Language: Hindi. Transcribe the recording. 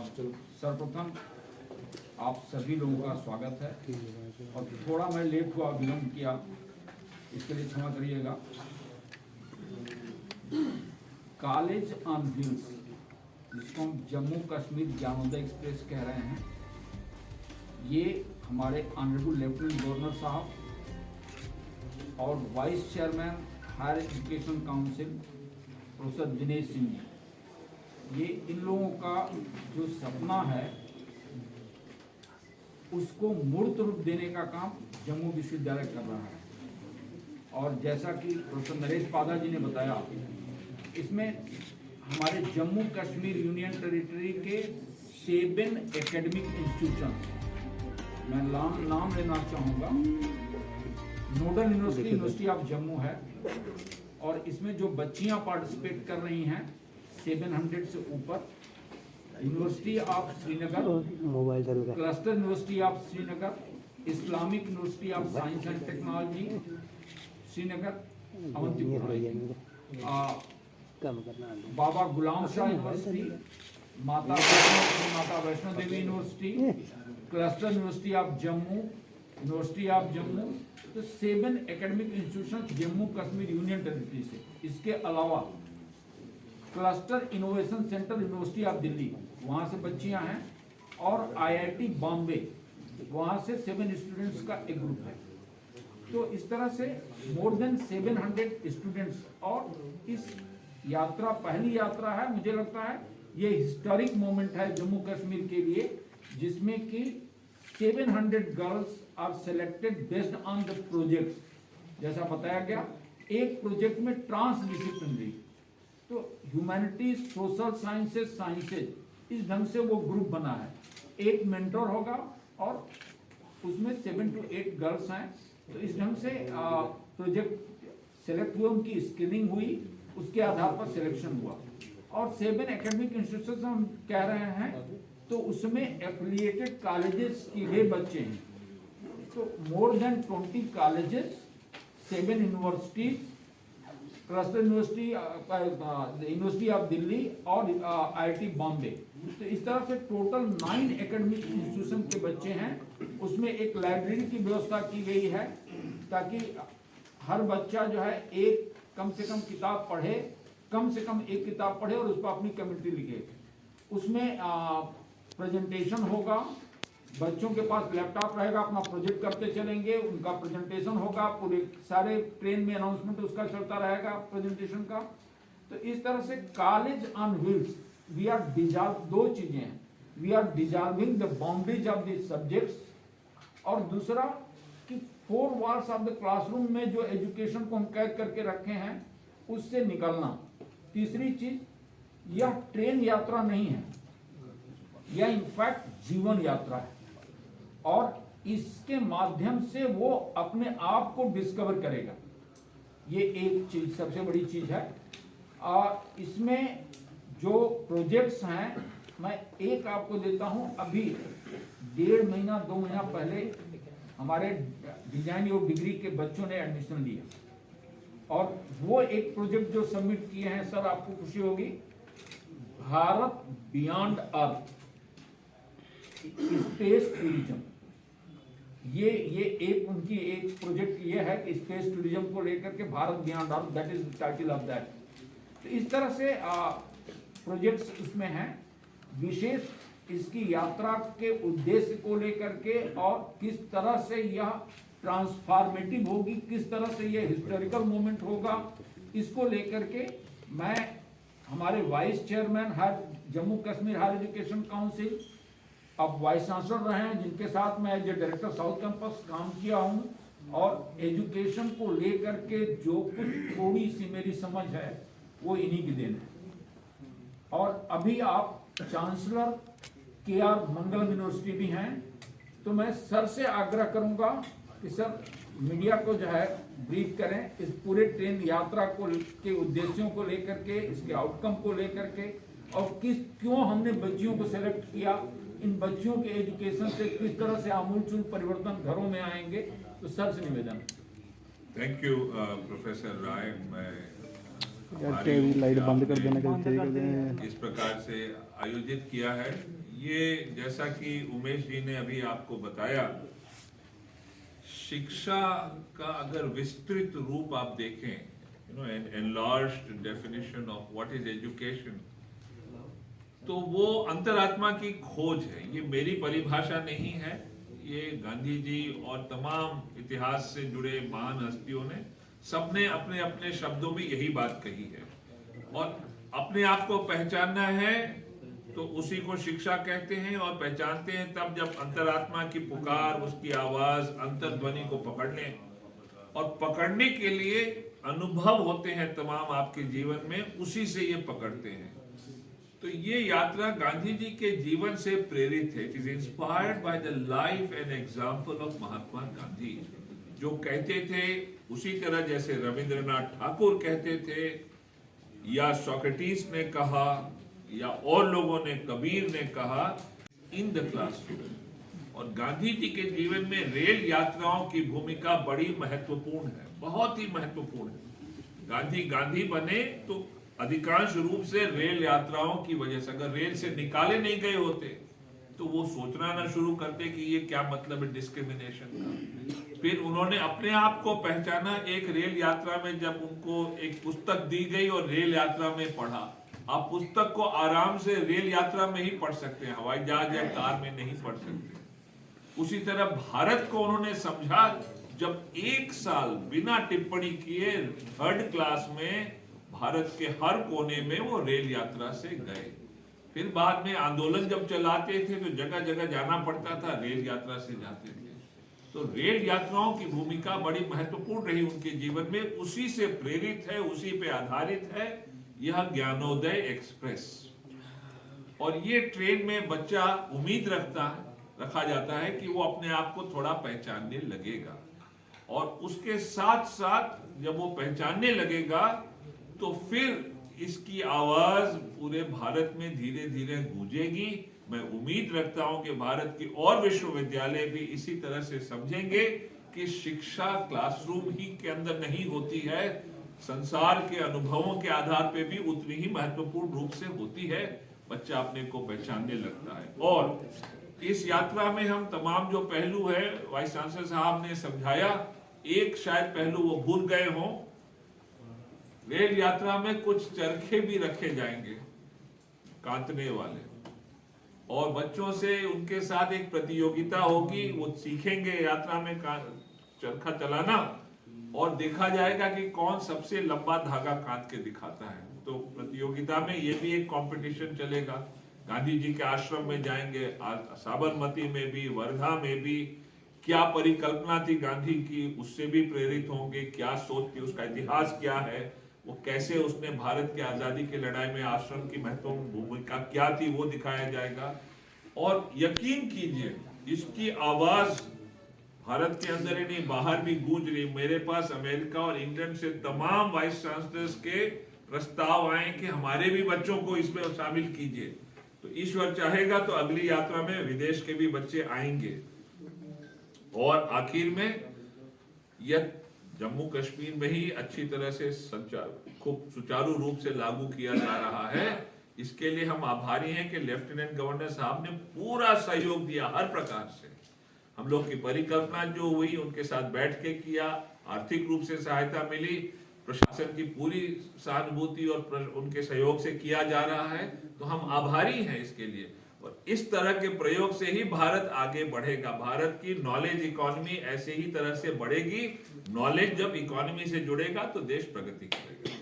सर्वप्रथम आप सभी लोगों का स्वागत है और थोड़ा मैं लेट हुआ, विलम्ब किया, इसके लिए क्षमा करिएगा। कॉलेज ऑन व्हील्स, जिसको हम जम्मू कश्मीर ज्ञानोदय एक्सप्रेस कह रहे हैं, ये हमारे ऑनरेबल लेफ्टिनेंट गवर्नर साहब और vice chairman higher education council professor Dinesh Singh ji, ये इन लोगों का जो सपना है उसको मूर्त रूप देने का काम जम्मू विश्वविद्यालय कर रहा है। और जैसा कि प्रोफेसर नरेश पादा जी ने बताया, इसमें हमारे जम्मू कश्मीर यूनियन टेरिटरी के 7 एकेडमिक इंस्टीट्यूशन, मैं नाम लेना चाहूँगा। नोडल यूनिवर्सिटी ऑफ जम्मू है और इसमें जो बच्चियां पार्टिसिपेट कर रही हैं 700 से ऊपर। University of Srinagar, cluster university of Srinagar, Islamic university of science and technology Srinagar, Baba Ghulam Shah university, Mata Vaishno Devi university, cluster university of Jammu, university of Jammu. तो 7 academic institution Jammu Kashmir union territory से। इसके अलावा cluster innovation centre university of Delhi, वहाँ से बच्चियाँ हैं, और IIT बॉम्बे, वहाँ से 7 स्टूडेंट्स का एक ग्रुप है। तो इस तरह से मोर देन 700 स्टूडेंट्स। और इस यात्रा पहली यात्रा है, मुझे लगता है ये हिस्टोरिक मोमेंट है जम्मू कश्मीर के लिए, जिसमें कि 700 girls are selected based on the projects. जैसा बताया गया, एक प्रोजेक्ट में ट्रांसडिसिप्लिनरी, तो ह्यूमैनिटीज, सोशल साइंसेज, इस ढंग से वो ग्रुप बना है। एक मेंटर होगा और उसमें 7 to 8 गर्ल्स हैं। तो इस ढंग से प्रोजेक्ट सेलेक्ट हुए, उनकी स्क्रीनिंग हुई, उसके आधार पर सिलेक्शन हुआ। और 7 एकेडमिक इंस्टीट्यूशन हम कह रहे हैं, तो उसमें एफिलिएटेड कॉलेजेस के लिए बच्चे हैं। तो more than 20 colleges, 7 universities, cluster university of Delhi और IIT बॉम्बे। तो इस तरह से टोटल 9 एकेडमिक इंस्टीट्यूशन के बच्चे हैं। उसमें एक लाइब्रेरी की व्यवस्था की गई है ताकि हर बच्चा जो है कम से कम किताब पढ़े, कम से कम एक किताब पढ़े और उस पर अपनी कमेंट्री लिखे। उसमें प्रेजेंटेशन होगा, बच्चों के पास लैपटॉप रहेगा, अपना प्रोजेक्ट करते चलेंगे, उनका प्रेजेंटेशन होगा, पूरे सारे ट्रेन में अनाउंसमेंट उसका चलता रहेगा प्रेजेंटेशन का। तो इस तरह से college on wheels, we are dissolve, 2 चीजें हैं, we are dissolving the boundaries of the subjects, और दूसरा कि 4 वॉल्स ऑफ द क्लासरूम में जो एजुकेशन को हम कैद करके रखे हैं उससे निकलना। तीसरी चीज, यह ट्रेन यात्रा नहीं है, यह इनफैक्ट जीवन यात्रा है, और इसके माध्यम से वो अपने आप को डिस्कवर करेगा। ये एक चीज सबसे बड़ी चीज है। इसमें जो प्रोजेक्ट्स हैं, मैं एक आपको देता हूं। अभी 1.5 महीना 2 महीना पहले हमारे डिजाइन और डिग्री के बच्चों ने एडमिशन लिया और वो एक प्रोजेक्ट जो सबमिट किए हैं, सर आपको खुशी होगी, भारत बियॉन्ड अर्थ स्पेस टूरिज्म। ये एक उनकी एक प्रोजेक्ट ये है कि स्पेस टूरिज्म को लेकर के Bharat beyond earth, that is the title of that. तो इस तरह से प्रोजेक्ट्स इसमें हैं। विशेष इसकी यात्रा के उद्देश्य को लेकर के और किस तरह से यह ट्रांसफॉर्मेटिव होगी, किस तरह से यह हिस्टोरिकल मोमेंट होगा, इसको लेकर के मैं हमारे vice chairman Jammu Kashmir higher education council, अब वाइस चांसलर रहे हैं, जिनके साथ मैं as a director south campus काम किया हूं, और एजुकेशन को लेकर के जो कुछ थोड़ी सी मेरी समझ है वो इन्हीं की देन है। और अभी आप चांसलर KR मंगलम यूनिवर्सिटी भी हैं, तो मैं सर से आग्रह करूंगा कि सर मीडिया को जो है ब्रीफ करें इस पूरे ट्रेन यात्रा को के उद्देश्यों को लेकर के, इसके आउटकम को लेकर के, और क्यों हमने बच्चियों को सेलेक्ट किया, इन बच्चियों के एजुकेशन से किस तरह से आमूलचूल परिवर्तन घरों में आएंगे। तो सर से निवेदन। थैंक यू प्रोफेसर राय। मैं टीवी लाइट बंद कर देना इस प्रकार से आयोजित किया है। ये जैसा कि उमेश जी ने अभी आपको बताया, शिक्षा का अगर विस्तृत रूप आप देखें, enlarged definition of what is education, तो वो अंतरात्मा की खोज है। ये मेरी परिभाषा नहीं है, ये गांधी जी और तमाम इतिहास से जुड़े महान हस्तियों ने सबने अपने अपने शब्दों में यही बात कही है। और अपने आप को पहचानना है तो उसी को शिक्षा कहते हैं, और पहचानते हैं तब जब अंतरात्मा की पुकार, उसकी आवाज, अंतर्ध्वनि को पकड़ लें। और पकड़ने के लिए अनुभव होते हैं तमाम आपके जीवन में, उसी से ये पकड़ते हैं। तो ये यात्रा गांधी जी के जीवन से प्रेरित है। It is inspired by the life and example of Mahatma Gandhi, जो कहते थे उसी तरह जैसे रविंद्रनाथ ठाकुर कहते थे, या सोक्रेटिस ने कहा, या और लोगों ने, कबीर ने कहा, इन द क्लासरूम। और गांधी जी के जीवन में रेल यात्राओं की भूमिका बड़ी महत्वपूर्ण है, बहुत ही महत्वपूर्ण है। गांधी बने तो अधिकांश रूप से रेल यात्राओं की वजह से। अगर रेल से निकाले नहीं गए होते तो वो सोचना ना शुरू करते कि ये क्या मतलब है डिस्क्रिमिनेशन का। फिर उन्होंने अपने आप को पहचाना एक रेल यात्रा में, जब उनको एक पुस्तक दी गई और रेल यात्रा में पढ़ा। आप पुस्तक को आराम से रेल यात्रा में ही पढ़ सकते हैं, हवाई जहाज या कार में नहीं पढ़ सकते। उसी तरह भारत को उन्होंने समझा जब एक साल बिना टिप्पणी किए 3rd क्लास में भारत के हर कोने में वो रेल यात्रा से गए। फिर बाद में आंदोलन जब चलाते थे तो जगह जगह जाना पड़ता था, रेल यात्रा से जाते थे। तो रेल यात्राओं की भूमिका बड़ी महत्वपूर्ण रही उनके जीवन में, उसी से प्रेरित है, उसी पे आधारित है यह ज्ञानोदय एक्सप्रेस। और ये ट्रेन में बच्चा उम्मीद रखा जाता है कि वो अपने आप को थोड़ा पहचानने लगेगा, और उसके साथ साथ जब वो पहचानने लगेगा तो फिर इसकी आवाज पूरे भारत में धीरे धीरे गूंजेगी। मैं उम्मीद रखता हूं कि भारत की और विश्वविद्यालय भी इसी तरह से समझेंगे कि शिक्षा क्लासरूम ही के अंदर नहीं होती है, संसार के अनुभवों के आधार पे भी उतनी ही महत्वपूर्ण रूप से होती है। बच्चा अपने को पहचानने लगता है। और इस यात्रा में हम तमाम जो पहलू है, वाइस चांसलर साहब ने समझाया, एक शायद पहलू वो भूल गए हों, रेल यात्रा में कुछ चरखे भी रखे जाएंगे कांतने वाले, और बच्चों से उनके साथ एक प्रतियोगिता होगी। वो सीखेंगे यात्रा में चरखा चलाना, और देखा जाएगा कि कौन सबसे लंबा धागा काट के दिखाता है। तो प्रतियोगिता में ये भी एक कंपटीशन चलेगा। गांधी जी के आश्रम में जाएंगे, साबरमती में भी, वर्धा में भी। क्या परिकल्पना थी गांधी की, उससे भी प्रेरित होंगे। क्या सोच थी, उसका इतिहास क्या है, वो कैसे उसने भारत की आजादी की लड़ाई में आश्रम की महत्वपूर्ण भूमिका क्या थी, वो दिखाया जाएगा। और यकीन कीजिए इसकी आवाज भारत के अंदर ही नहीं, बाहर भी गूंज रही। मेरे पास अमेरिका और इंग्लैंड से तमाम वाइस चांसलर्स के प्रस्ताव आए कि हमारे भी बच्चों को इसमें शामिल कीजिए। तो ईश्वर चाहेगा तो अगली यात्रा में विदेश के भी बच्चे आएंगे। और आखिर में यह जम्मू कश्मीर में ही अच्छी तरह से खूब सुचारू रूप से लागू किया जा रहा है। इसके लिए हम आभारी हैं कि लेफ्टिनेंट गवर्नर साहब ने पूरा सहयोग दिया हर प्रकार से। हम लोग की परिकल्पना जो हुई उनके साथ बैठ के किया, आर्थिक रूप से सहायता मिली, प्रशासन की पूरी सहानुभूति और उनके सहयोग से किया जा रहा है। तो हम आभारी हैं इसके लिए। और इस तरह के प्रयोग से ही भारत आगे बढ़ेगा। भारत की नॉलेज इकोनॉमी ऐसे ही तरह से बढ़ेगी। नॉलेज जब इकोनॉमी से जुड़ेगा तो देश प्रगति करेगा।